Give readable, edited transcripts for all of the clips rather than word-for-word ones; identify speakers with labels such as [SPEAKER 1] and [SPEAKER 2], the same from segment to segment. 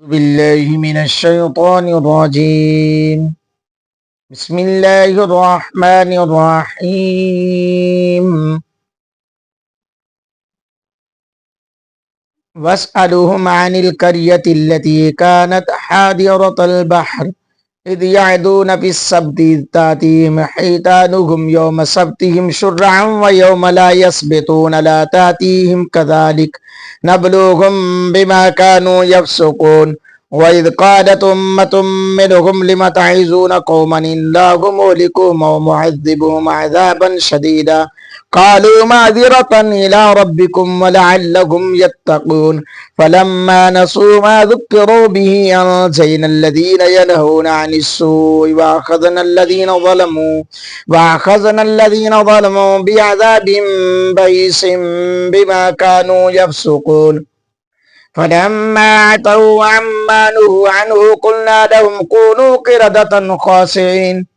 [SPEAKER 1] بالله من الشيطان الرجيم. بسم الله الرحمن الرحيم. واسألهم عن القرية التي كانت حاضرة البحر إذ يعدون في السبت إذ تأتيهم حيتانهم يوم سبتهم شرعا ويوم لا يسبتون لا تأتيهم كذلك نبلوهم بما كانوا يفسقون وإذ قالت أمة منهم لم تعظون قوما الله مهلكهم ومعذبهم عذابا شديدا قالوا معذرة إلى ربكم ولعلهم يتقون فلما نسوا ما ذكروا به أنجينا الذين ينهون عن السوء وأخذنا الذين ظلموا بعذاب بئيس بما كانوا يفسقون فلما عتوا عما نهوا عنه قلنا لهم كونوا قردة خاسئين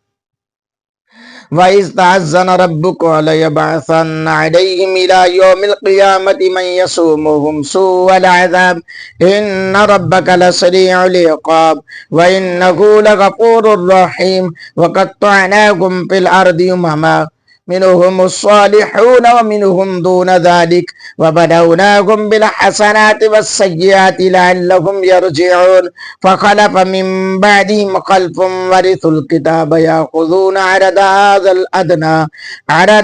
[SPEAKER 1] وإذ تأذن ربك ليبعثن عليهم إلى يوم القيامة من يسومهم سوء العذاب إن ربك لسريع العقاب وإنه لغفور رحيم وقطعناكم في الأرض أمما منهم الصالحون ومنهم دون ذلك وبلوناهم بالحسنات والسيئات لعلهم يرجعون فخلف من بعدهم خلف ورثوا الكتاب يأخذون عرض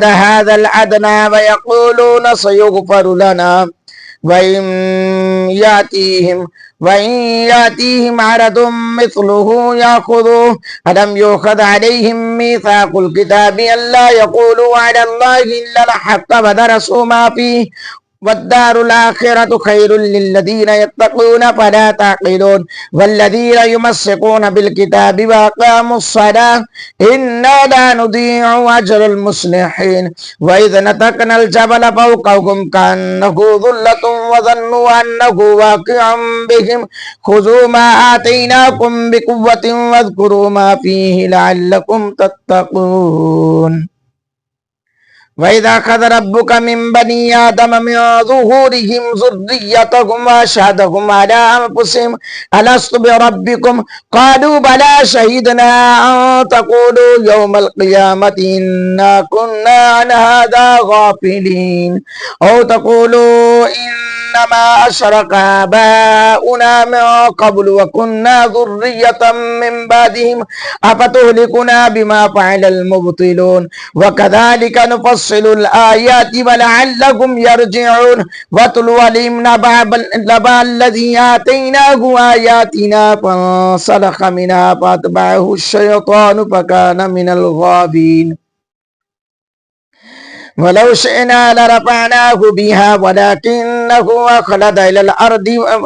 [SPEAKER 1] هذا الأدنى ويقولون سيغفر لنا وإن يأتيهم عرض مثله يأخذوه ألم يؤخذ عليهم ميثاق الكتاب ألا يقولوا على الله إلا الحق ودرسوا ما فيه والدار الآخرة خير للذين يتقون فلا تعقلون والذين يمسكون بالكتاب وأقاموا الصلاة إنا لا نضيع أجر المصلحين وإذ نتقنا الجبل فوقهم كأنه ظلة وظنوا أنه واقع بهم خذوا ما آتيناكم بقوة واذكروا ما فيه لعلكم تتقون وإذا أخذ ربك من بني آدم من ظهورهم ذريتهم وأشهدهم على أنفسهم ألست بربكم قالوا بلى شهدنا أن تقولوا يوم القيامة إنا كنا عن هذا غافلين أو تقولوا إنما أشرك آباؤنا من قبل وكنا ذرية من بعدهم أفتهلكنا بما فعل المبطلون وكذلك نفصل الآيات ولعلهم يرجعون واتل عليهم نبأ الذي آتيناه آياتنا فانسلخ منها فأتبعه الشيطان فكان من الغابين ولو شئنا لرفعناه بها ولكنه أخلد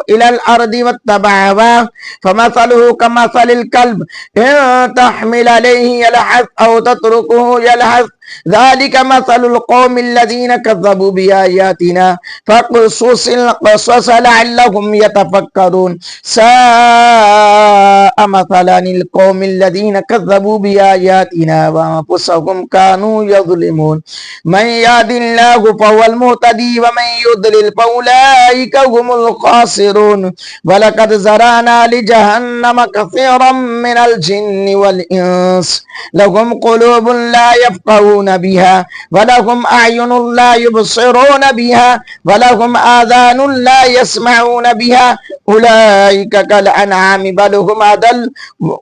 [SPEAKER 1] إلى الأرض واتبع هواه فمثله كمثل الكلب إن تحمل عليه يلحث أو تتركه يلحث ذلك مثل القوم الذين كذبوا بآياتنا فاقصص القصص لعلهم يتفكرون ساء مثلا القوم الذين كذبوا بآياتنا وأنفسهم كانوا يظلمون من يهد الله فهو المهتدي ومن يضلل فأولئك هم الخاسرون ولقد زرعنا لجهنم كثيرا من الجن والإنس لهم قلوب لا يفقهون بها ولهم أعين لا يبصرون بها ولهم آذان لا يسمعون بها أولئك كالأنعام بل هم أضل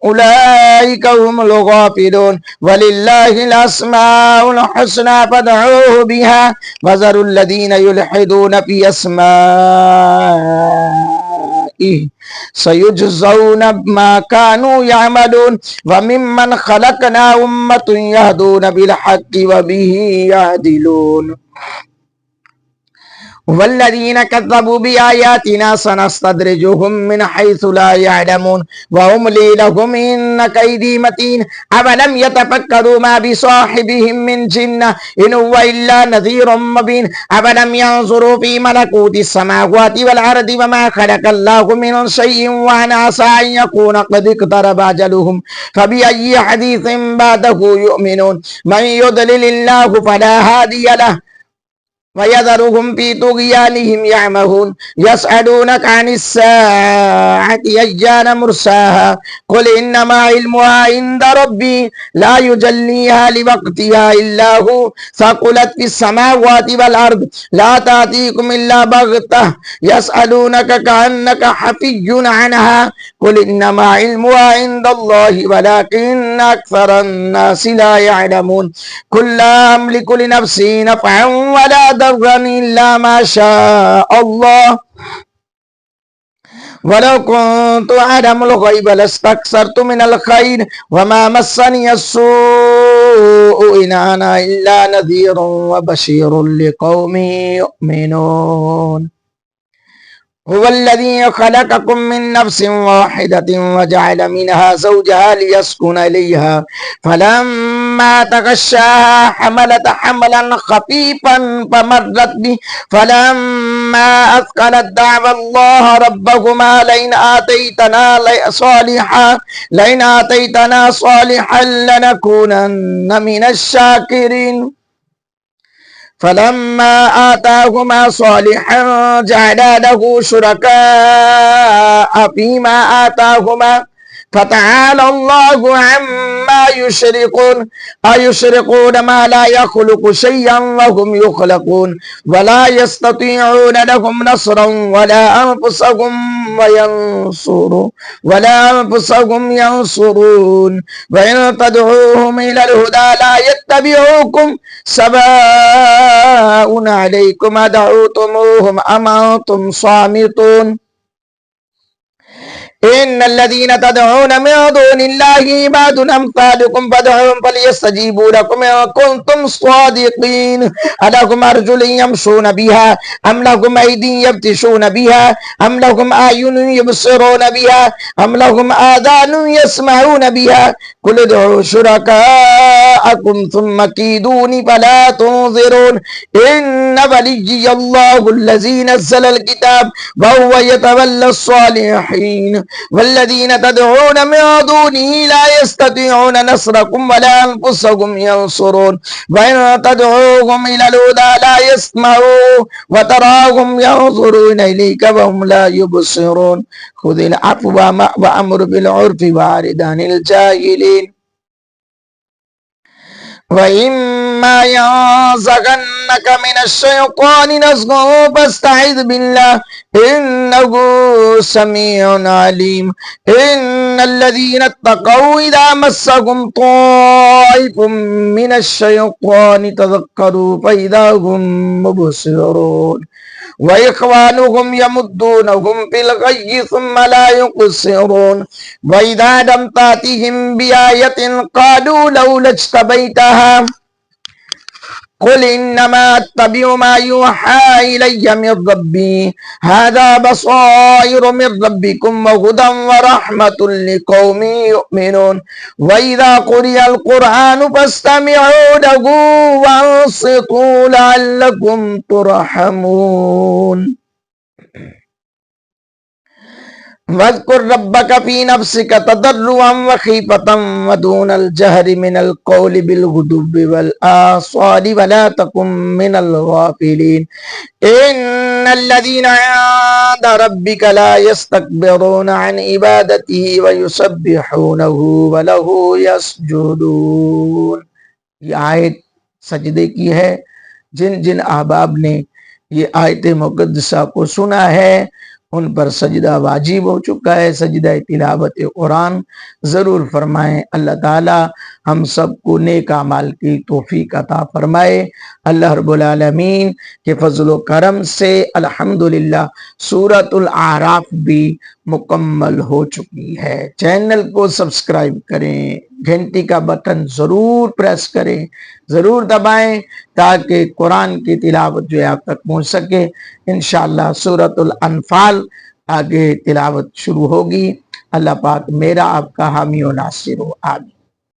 [SPEAKER 1] أولئك هم الغافلون ولله الأسماء الحسنى فادعوه بها وذروا الذين يلحدون في أسمائه سيجزون ما كانوا يعملون وممن خلقنا أمة يهدون بالحق وبه يعدلون والذين كذبوا بآياتنا سنستدرجهم من حيث لا يعلمون وأملي لهم إن كيدي متين أولم يتفكروا ما بصاحبهم من جنة إن هو إلا نذير مبين أولم ينظروا في ملكوت السماوات والأرض وما خلق الله من شيء وأن عسى أن يكون قد اقترب أجلهم فبأي حديث بعده يؤمنون من يضلل الله فلا هادي له वयदरुहुम फी तुग़यानिहिम यअमहून यसअलूनक अनिस्साअति अय्यान मुर्साहा कुल इन्नमा इल्मुहा इंद रब्बी ला युजल्लीहा लिवक्तिहा इल्ला हु सक़ुलत फिस समावाति वल अर्द ला तातीकुम इल्ला बग़तह यसअलूनक कअन्नका हफ़िय्युन अन्हा कुल इन्नमा इल्मुहा इंदल्लाहि वलाकिन्न अक्सरन नासि ला यअलमून कुल ला अमलिकु लिनफ़्सी नफ़अन वला दर्रन इल्ला मा शाअल्लाह वलो कुन्तु अअलमुल ग़ैब लस्तक्सरतु मिनल ख़ैर वमा मस्सनिय अस्सूअु इन अना इल्ला नज़ीरुन व बशीरुन लिक़ौमिन युमिनून हुवल्लज़ी खलक़कुम मिन नफ़्सिन वाहिदतिन वजअल मिनहा ज़ौजहा लियस्कुन इलैहा फलम्मा तग़श्शाहा हमलत हमलन ख़फ़ीफ़न फमर्रत बिही फलम्मा अथक़लत दअवा अल्लाह रब्बहुमा लइन आतैतना सालिहन लनकूनन्न मिनश शाकिरीन फलम्मा आताहुमा सालिहन जअला लहू शुरकाअ फीमा आताहुमा फतआला अल्लाहु अम्मा युशरिकून अयुशरिकून मा ला यख़्लुक़ु शय्अन व हुम युख़्लक़ून वला यस्ततीऊन लहुम नस्रन वला अनफुसहुम यंसुरून व इन तदऊहुम इलल हुदा ला यत्तबिऊकुम सवाउन अलैकुम अदअूतुमूहुम अम अंतुम सामितून इन्नल्लज़ीना तदऊन मिन दूनिल्लाहि इबादुन अम्सालुकुम फदऊहुम फलियस्तजीबू लकुम इन कुंतुम स्वादिकीन अलहुम अर्जुलुन यमशून बिहा अम लहुम अयदीन यब्तिशून बिहा अम लहुम आयुनुन युबसिरून बिहा अम लहुम आज़ानुन यस्मऊन बिहा कुल उदऊ शुरकाअकुम सुम्मा कीदूनी फला तुनज़िरून इन्न वलिय्यल्लाहुल्लज़ी नज़्ज़लल किताब व हुवा यतवल्लस सालिहीन वल्लज़ीन तदऊन मिन दूनिही ला यस्ततीऊन नस्रकुम वला अनफुसहुम यंसुरून व इन तदऊहुम इलल हुदा ला यस्मऊन व तराहुम यंजुरून इलैका व हुम ला युबसिरून खुज़िल अफ़्वा वअम्र बिल उर्फ़ि वअरिद अनिल जाहिलीन वइम्मा यंज़ग़न्नक मिनश्शैतानि नज़ग़ुन फ़स्तइज़ बिल्लाह इन्नहु समीउन अलीम इन्नल्लज़ीना इत्तक़ौ इज़ा मस्सहुम ताइफ़ुम मिनश्शैतानि तज़क्करू फ़इज़ा हुम मुबसिरून व इख़वानुहुम यमुद्दूनहुम फ़िल ग़य्यि सुम्मा ला युक़सिरून व इज़ा लम तातिहिम बिआयतिन क़ालू लौला इज्तबैतहा कुल इन्नमा अत्तबिउ मा युहा इलय्य मिन रब्बी हाज़ा बसाइरु मिन रब्बिकुम व हुदन व रहमतुन लिक़ौमिन युमिनून व इज़ा क़ुरिअल क़ुरआनु फ़स्तमिऊ लहू व अंसितू लअल्लकुम तुरहमून वज़्कुर रब्बक फ़ी नफ़्सिक तदर्रुअन व ख़ीफ़तन व दूनल जहरि मिनल क़ौलि बिलग़ुदुव्वि वल आसालि वला तकुन मिनल गाफ़िलीन इन्नल्लज़ीना इंद रब्बिक ला यस्तकबिरूना अन इबादतिही व युसब्बिहूनहु व लहू यसजुदून। ये आयत सजदे की है। जिन जिन अहबाब ने ये आयत मुक़द्दसा को सुना है उन पर सजदा वाजिब हो चुका है। सजदा तिलावत कुरान ज़रूर फरमाएं। अल्लाह ताला हम सबको नेक अमाल की तौफीक अता फरमाए। अल्लाह रब्बुल आलमीन के फजल करम से अल्हम्दुलिल्लाह सूरतुल आराफ भी मुकम्मल हो चुकी है। चैनल को सब्सक्राइब करें, घंटी का बटन ज़रूर प्रेस करें, ज़रूर दबाएं ताकि कुरान की तिलावत जो है आप तक पहुँच सके। इंशाअल्लाह सूरतुल अनफाल आगे तिलावत शुरू होगी। अल्लाह पाक मेरा आपका हामी और नासिर हो। आमीन।